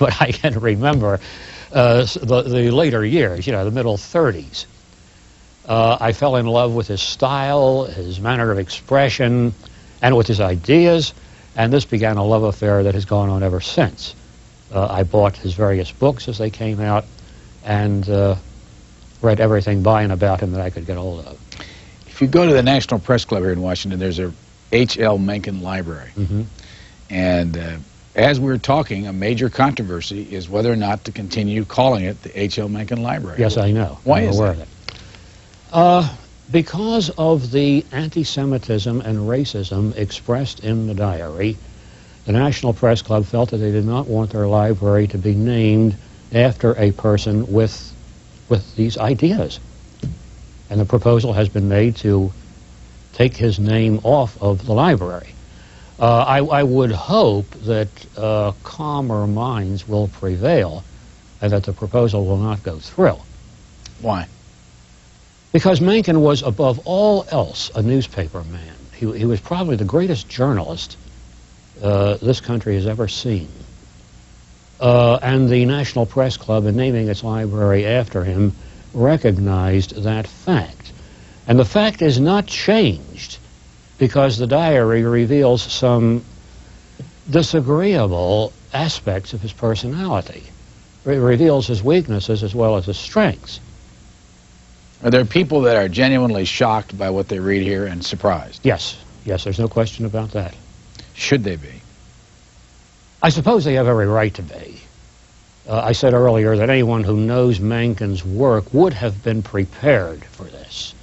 but I can remember the later years, the middle 30s. I fell in love with his style, his manner of expression, and with his ideas, and this began a love affair that has gone on ever since. I bought his various books as they came out, and read everything by and about him that I could get hold of. If you go to the National Press Club here in Washington, there's a H.L. Mencken Library. And as we're talking, a major controversy is whether or not to continue calling it the H.L. Mencken Library. Yes, I know. Why I'm is aware that? of it. Because of the anti-Semitism and racism expressed in the diary, the National Press Club felt that they did not want their library to be named after a person with these ideas. And the proposal has been made to take his name off of the library. I would hope that calmer minds will prevail and that the proposal will not go through. Why? Because Mencken was, above all else, a newspaper man. He was probably the greatest journalist this country has ever seen. And the National Press Club, in naming its library after him, recognized that fact. And the fact is not changed because the diary reveals some disagreeable aspects of his personality. It reveals his weaknesses as well as his strengths. Are there people that are genuinely shocked by what they read here and surprised? Yes. Yes, there's no question about that. Should they be? I suppose they have every right to be. I said earlier that anyone who knows Mencken's work would have been prepared for this.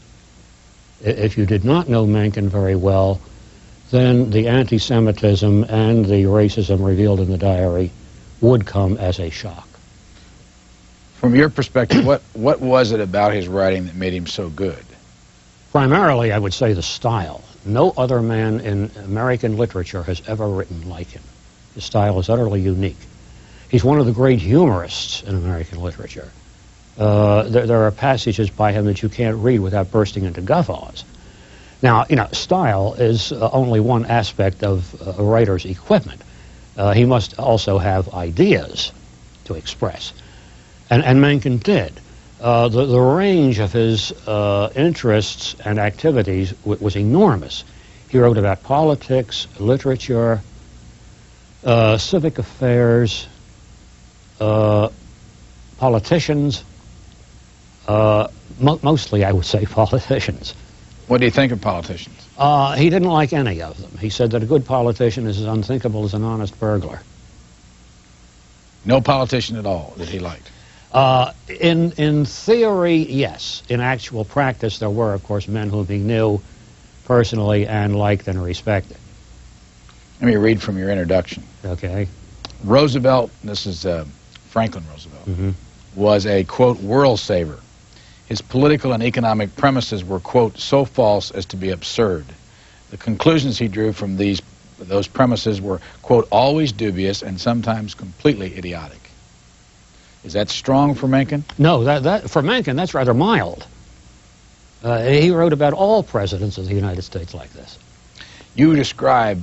If you did not know Mencken very well, then the anti-Semitism and the racism revealed in the diary would come as a shock. From your perspective, what was it about his writing that made him so good? Primarily, I would say the style. No other man in American literature has ever written like him. His style is utterly unique. He's one of the great humorists in American literature. There are passages by him that you can't read without bursting into guffaws. Now, style is only one aspect of a writer's equipment. He must also have ideas to express. And Mencken did. The range of his interests and activities was enormous. He wrote about politics, literature, civic affairs, politicians, mostly I would say politicians. What do you think of politicians? He didn't like any of them. He said that a good politician is as unthinkable as an honest burglar. No politician at all that he liked? In theory, yes. In actual practice, there were, of course, men whom he knew personally and liked and respected. Let me read from your introduction. Okay. Roosevelt, this is Franklin Roosevelt, was a, quote, world saver. His political and economic premises were, quote, so false as to be absurd. The conclusions he drew from those premises were, quote, always dubious and sometimes completely idiotic. Is that strong for Mencken? No, for Mencken, that's rather mild. He wrote about all presidents of the United States like this. You describe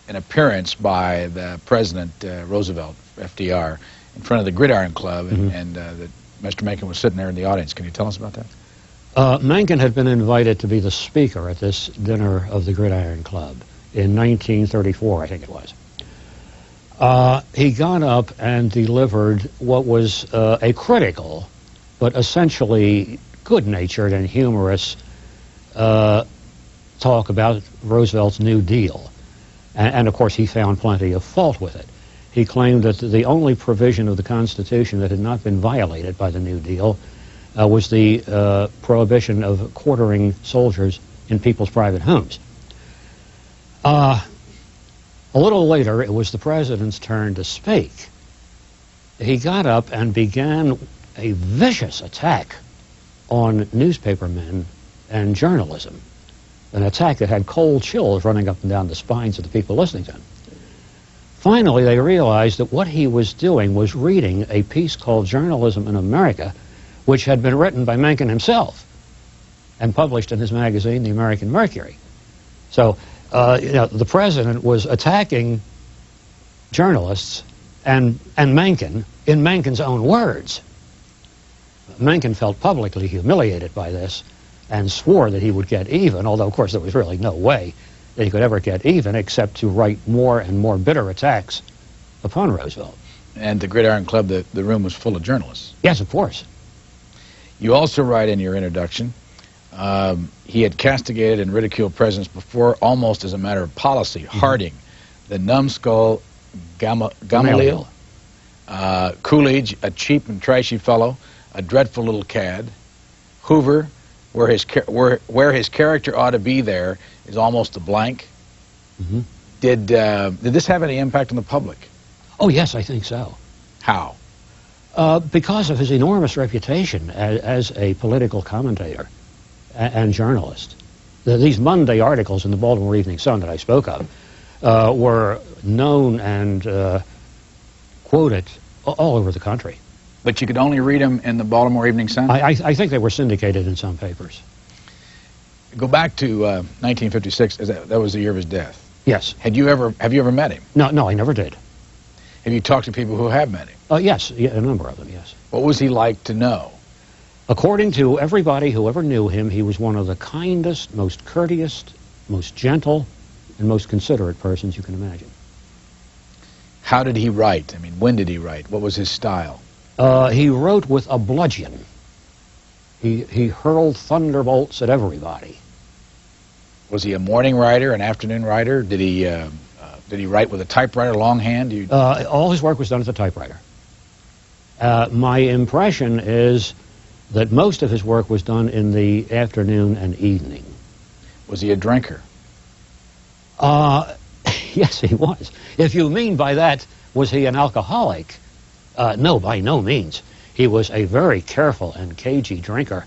an appearance by the President Roosevelt, FDR, in front of the Gridiron Club, and that Mr. Mencken was sitting there in the audience. Can you tell us about that? Mencken had been invited to be the speaker at this dinner of the Gridiron Club in 1934, I think it was. He got up and delivered what was a critical, but essentially good-natured and humorous talk about Roosevelt's New Deal. And of course, he found plenty of fault with it. He claimed that the only provision of the Constitution that had not been violated by the New Deal was the prohibition of quartering soldiers in people's private homes. A little later, it was the president's turn to speak. He got up and began a vicious attack on newspapermen and journalism, an attack that had cold chills running up and down the spines of the people listening to him. Finally, they realized that what he was doing was reading a piece called Journalism in America, which had been written by Mencken himself and published in his magazine, The American Mercury. So, the president was attacking journalists And Mencken, in Mencken's own words, Mencken felt publicly humiliated by this and swore that he would get even, although, of course, there was really no way that he could ever get even except to write more and more bitter attacks upon Roosevelt. And the Gridiron Club, the room was full of journalists. Yes, of course. You also write in your introduction, he had castigated and ridiculed presidents before almost as a matter of policy. Harding, the numbskull Gamaliel, Coolidge, a cheap and trashy fellow, a dreadful little cad. Hoover, where his character ought to be there is almost a blank. Did this have any impact on the public? Oh, yes, I think so. How? Because of his enormous reputation as a political commentator and journalist. These Monday articles in the Baltimore Evening Sun that I spoke of were known and quoted all over the country. But you could only read them in the Baltimore Evening Sun? I think they were syndicated in some papers. Go back to 1956. That was the year of his death. Yes. Have you ever met him? No, I never did. Have you talked to people who have met him? Yes, a number of them, yes. What was he like to know? According to everybody who ever knew him, he was one of the kindest, most courteous, most gentle, and most considerate persons you can imagine. How did he write? I mean, when did he write? What was his style? He wrote with a bludgeon. He hurled thunderbolts at everybody. Was he a morning writer, an afternoon writer? Did he write with a typewriter, longhand? All his work was done at the typewriter. My impression is that most of his work was done in the afternoon and evening. Was he a drinker? Yes, he was. If you mean by that, was he an alcoholic? No, by no means. He was a very careful and cagey drinker.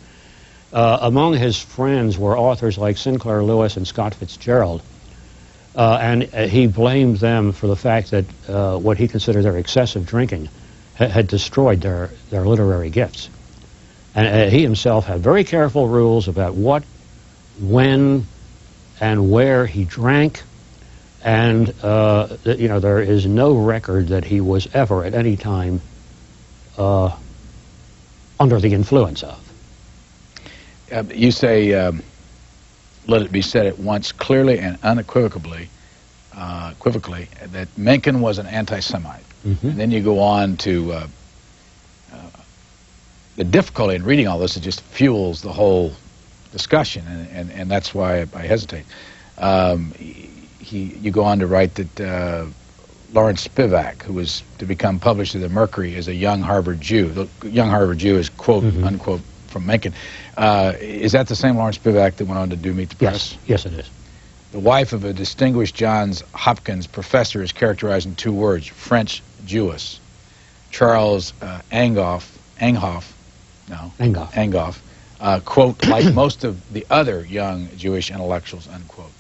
Among his friends were authors like Sinclair Lewis and Scott Fitzgerald, and he blamed them for the fact that what he considered their excessive drinking had destroyed their literary gifts. And he himself had very careful rules about what, when, and where he drank, and there is no record that he was ever at any time under the influence of. You say, let it be said at once clearly and unequivocally, that Mencken was an anti-Semite. And then you go on to the difficulty in reading all this. It just fuels the whole discussion, and that's why I hesitate. You go on to write that Lawrence Spivak, who was to become publisher of the Mercury, is a young Harvard Jew. The young Harvard Jew is quote unquote from Mencken. Is that the same Lawrence Spivak that went on to do Meet the Press? Yes, it is. The wife of a distinguished Johns Hopkins professor is characterized in two words: French Jewess. Charles Anghoff, quote, like most of the other young Jewish intellectuals, unquote,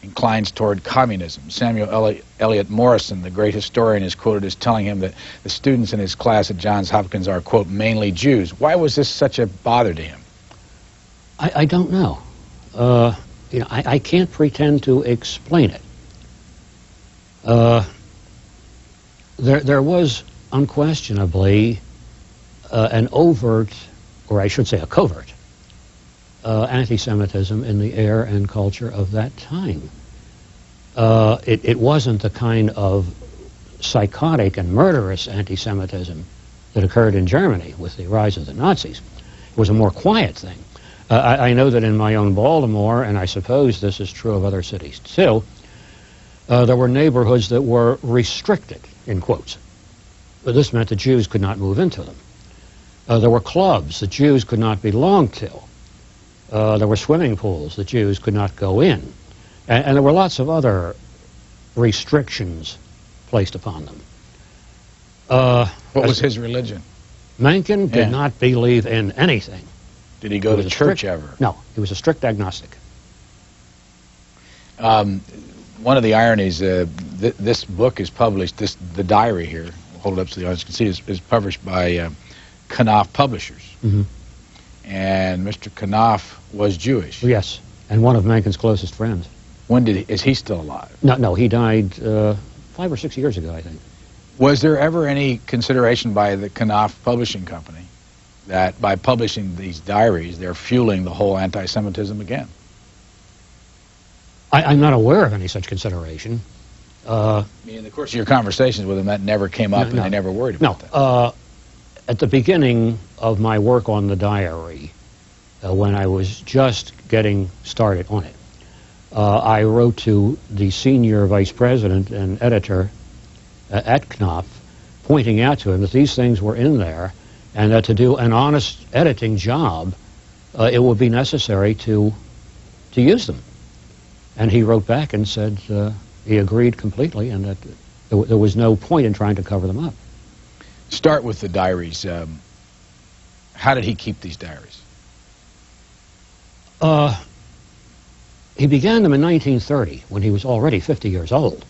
inclines toward communism. Samuel Eliot Morrison, the great historian, is quoted as telling him that the students in his class at Johns Hopkins are, quote, mainly Jews. Why was this such a bother to him? I don't know. I can't pretend to explain it. There was unquestionably an overt, or I should say a covert, anti-Semitism in the air and culture of that time. It wasn't the kind of psychotic and murderous anti-Semitism that occurred in Germany with the rise of the Nazis. It was a more quiet thing. I know that in my own Baltimore, and I suppose this is true of other cities too, there were neighborhoods that were restricted, in quotes. But this meant the Jews could not move into them. There were clubs that Jews could not belong to. There were swimming pools that Jews could not go in. And there were lots of other restrictions placed upon them. What was his religion? Mencken did not believe in anything. Did he go to church ever? No, he was a strict agnostic. One of the ironies, this book is published, the diary here, we'll hold it up so the audience can see, is published by Knopf Publishers. And Mr. Knopf was Jewish. Yes, and one of Mencken's closest friends. When is he still alive? No, he died 5 or 6 years ago, I think. Was there ever any consideration by the Knopf Publishing Company that by publishing these diaries, they're fueling the whole anti-Semitism again? I'm not aware of any such consideration. In the course of your conversations with them, that never came up, and they never worried about that? At the beginning of my work on the diary, when I was just getting started on it, I wrote to the senior vice president and editor at Knopf, pointing out to him that these things were in there, and that to do an honest editing job, it would be necessary to use them. And he wrote back and said he agreed completely, and that there was no point in trying to cover them up. Start with the diaries. How did he keep these diaries? He began them in 1930, when he was already 50 years old.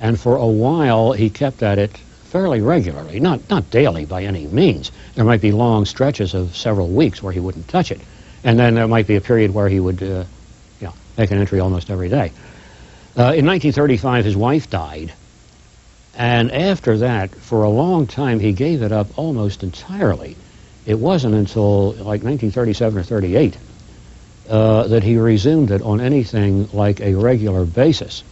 And for a while, he kept at it fairly regularly, not daily by any means. There might be long stretches of several weeks where he wouldn't touch it. And then there might be a period where he would make an entry almost every day. In 1935, his wife died. And after that, for a long time, he gave it up almost entirely. It wasn't until like 1937 or 38 that he resumed it on anything like a regular basis.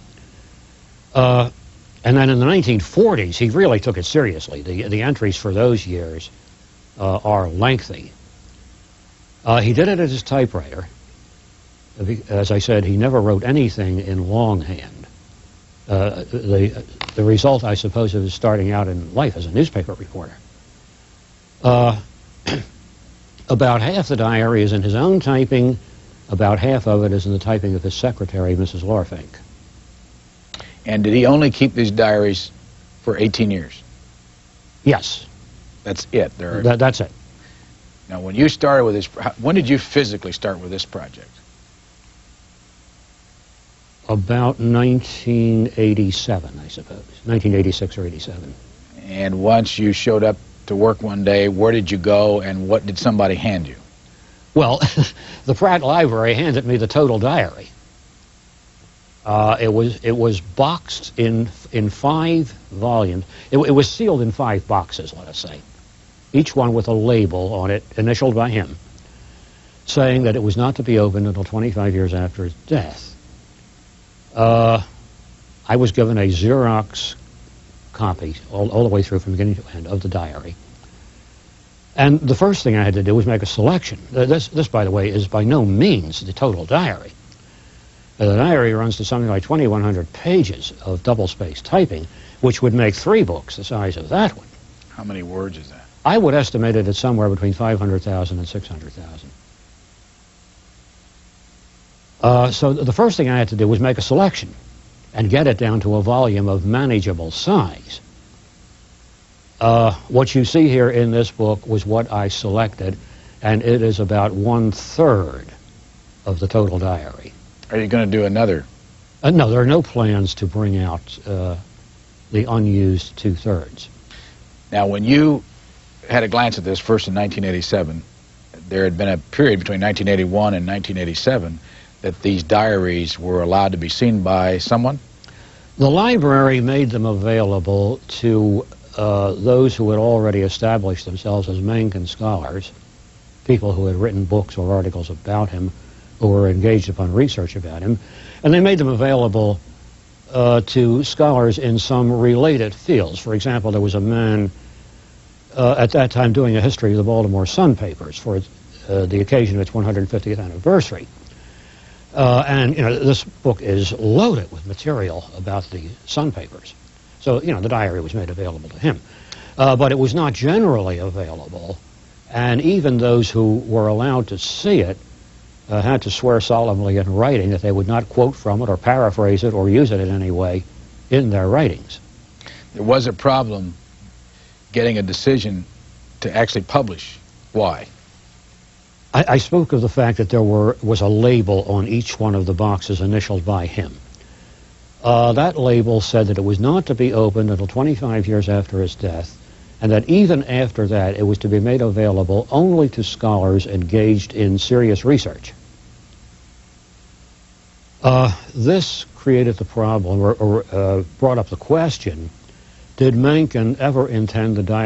And then in the 1940s, he really took it seriously. The entries for those years are lengthy. He did it at his typewriter. As I said, he never wrote anything in longhand. The result, I suppose, of his starting out in life as a newspaper reporter. About half the diary is in his own typing. About half of it is in the typing of his secretary, Mrs. Lorfink. And did he only keep these diaries for 18 years? Yes. That's it? That's it. Now, when you started with this, when did you physically start with this project? About 1987, I suppose. 1986 or 87. And once you showed up to work one day, where did you go, and what did somebody hand you? Well, the Pratt Library handed me the total diary. It was boxed in 5 volumes. It was sealed in 5 boxes, let us say, each one with a label on it, initialed by him, saying that it was not to be opened until 25 years after his death. I was given a Xerox copy all the way through from beginning to end of the diary. And the first thing I had to do was make a selection. This, by the way, is by no means the total diary. The diary runs to something like 2,100 pages of double-spaced typing, which would make 3 books the size of that one. How many words is that? I would estimate it at somewhere between 500,000 and 600,000. So the first thing I had to do was make a selection and get it down to a volume of manageable size. What you see here in this book was what I selected, and it is about 1/3 of the total diary. Are you going to do another? No, there are no plans to bring out the unused 2/3. Now, when you had a glance at this first in 1987, there had been a period between 1981 and 1987 that these diaries were allowed to be seen by someone? The library made them available to those who had already established themselves as Mencken scholars, people who had written books or articles about him, who were engaged upon research about him, and they made them available to scholars in some related fields. For example, there was a man at that time doing a history of the Baltimore Sun papers for the occasion of its 150th anniversary. And, this book is loaded with material about the Sun papers. So, the diary was made available to him. But it was not generally available, and even those who were allowed to see it had to swear solemnly in writing that they would not quote from it or paraphrase it or use it in any way in their writings. There was a problem getting a decision to actually publish. Why? I spoke of the fact that there was a label on each one of the boxes initialed by him. That label said that it was not to be opened until 25 years after his death, and that even after that it was to be made available only to scholars engaged in serious research. This created the problem, or brought up the question, Did Mencken ever intend the diagram